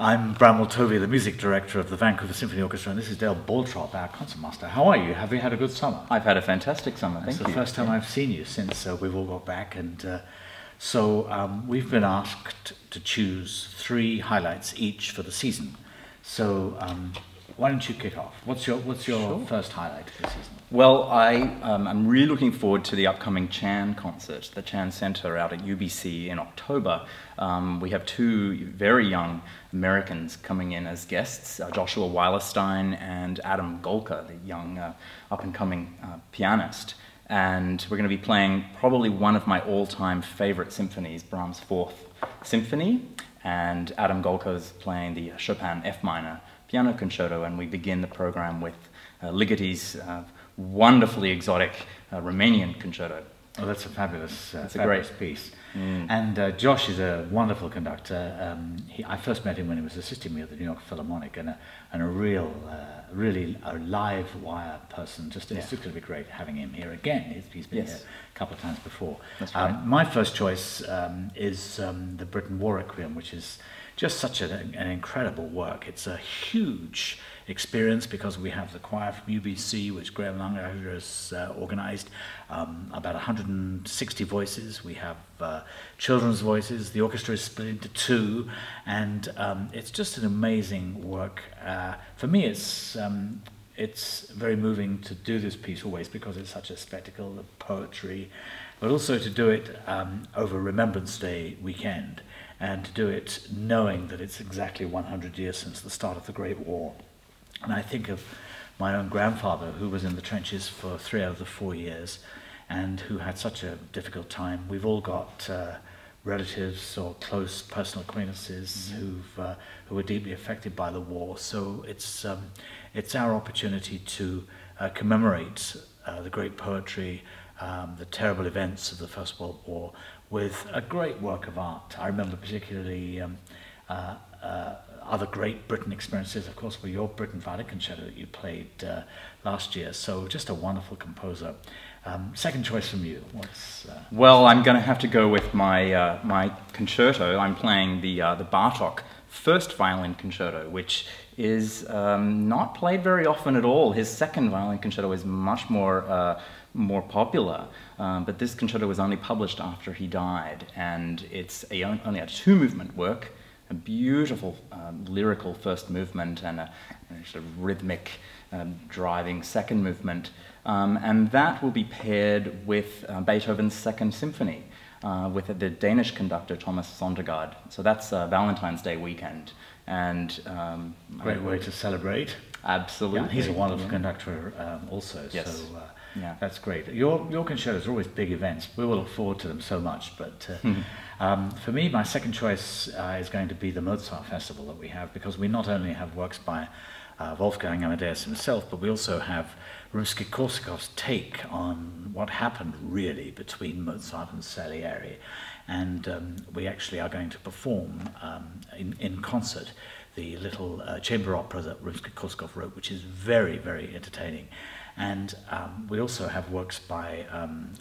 I'm Bramwell Tovey, the music director of the Vancouver Symphony Orchestra, and this is Dale Barltrop, our concertmaster. How are you? Have you had a good summer? I've had a fantastic summer, thank you. It's the first time I've seen you since we've all got back, and so we've been asked to choose 3 highlights each for the season. So why don't you kick off? What's your Sure. first highlight for the season? Well, I'm really looking forward to the upcoming Chan concert, the Chan Centre out at UBC in October. We have 2 very young Americans coming in as guests, Joshua Weilerstein and Adam Golka, the young up-and-coming pianist. And we're going to be playing probably one of my all-time favourite symphonies, Brahms' 4th Symphony, and Adam Golka is playing the Chopin F minor piano concerto, and we begin the program with Ligeti's wonderfully exotic Romanian concerto. Oh, that's a fabulous, It's a fabulous great piece. Mm. And Josh is a wonderful conductor. I first met him when he was assisting me at the New York Philharmonic, and a real, really a live wire person. It's just going to be great having him here again. He's been here a couple of times before. That's right. My first choice is the Britain War Requiem, which is just such an incredible work. It's a huge experience because we have the choir from UBC, which Graham Langer has organised, about 160 voices. We have children's voices. The orchestra is split into 2, and it's just an amazing work. For me, it's very moving to do this piece always because it's such a spectacle of poetry, but also to do it over Remembrance Day weekend, and to do it knowing that it's exactly 100 years since the start of the Great War. And I think of my own grandfather, who was in the trenches for 3 out of the 4 years, and who had such a difficult time. We've all got relatives or close personal acquaintances who were deeply affected by the war. So it's our opportunity to commemorate the great poetry, the terrible events of the First World War, with a great work of art. I remember particularly other great Britain experiences, of course, were your Britain Violin Concerto that you played last year. So just a wonderful composer. Second choice from you. Well, I'm going to have to go with my my concerto. I'm playing the Bartok first violin concerto, which is not played very often at all. His second violin concerto is much more popular, but this concerto was only published after he died, and it's only a 2-movement work, a beautiful lyrical first movement and a sort of rhythmic driving second movement, and that will be paired with Beethoven's 2nd Symphony with the Danish conductor Thomas Sondergaard. So that's Valentine's Day weekend, and great way to celebrate. Absolutely. Yeah, he's a wonderful conductor also. Yes. So that's great. Your concertos are always big events. We will look forward to them so much. But for me, my second choice is going to be the Mozart Festival that we have, because we not only have works by Wolfgang Amadeus himself, but we also have Rimsky-Korsakov's take on what happened really between Mozart and Salieri. And we actually are going to perform in concert the little chamber opera that Rimsky-Korsakov wrote, which is very, very entertaining. And we also have works by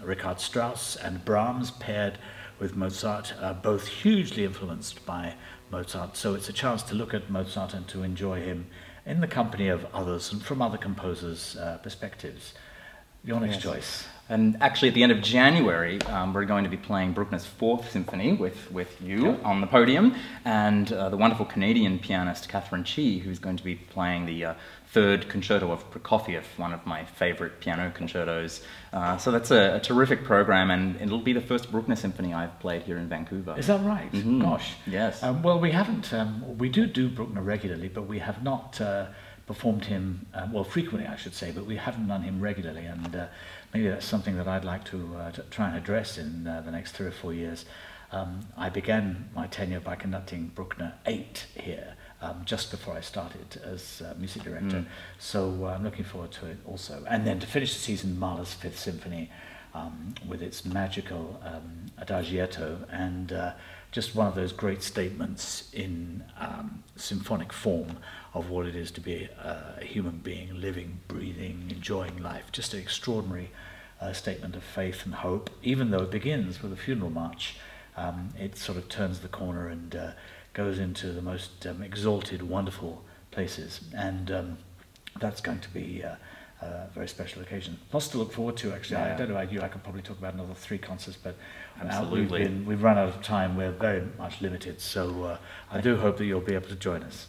Richard Strauss and Brahms paired with Mozart, both hugely influenced by Mozart. So it's a chance to look at Mozart and to enjoy him in the company of others and from other composers' perspectives. Your next choice. And actually, at the end of January, we're going to be playing Bruckner's 4th Symphony with you on the podium, and the wonderful Canadian pianist Catherine Chi, who's going to be playing the 3rd concerto of Prokofiev, one of my favorite piano concertos. So that's a terrific program, and it'll be the first Bruckner Symphony I've played here in Vancouver. Is that right? Mm-hmm. Gosh. Yes. Well, we haven't. We do Bruckner regularly, but we have not performed him, well, frequently I should say, but we haven't done him regularly, and maybe that's something that I'd like to try and address in the next 3 or 4 years. I began my tenure by conducting Bruckner 8 here, just before I started as music director, so I'm looking forward to it also. And then to finish the season, Mahler's 5th Symphony, with its magical adagietto, and just one of those great statements in symphonic form of what it is to be a human being, living, breathing, enjoying life. Just an extraordinary statement of faith and hope, even though it begins with a funeral march. It sort of turns the corner and goes into the most exalted, wonderful places, and that's going to be a very special occasion. Lots to look forward to, actually. Yeah. I don't know about you, I could probably talk about another 3 concerts, but Absolutely. we've run out of time. We're very much limited, so I do hope that you'll be able to join us.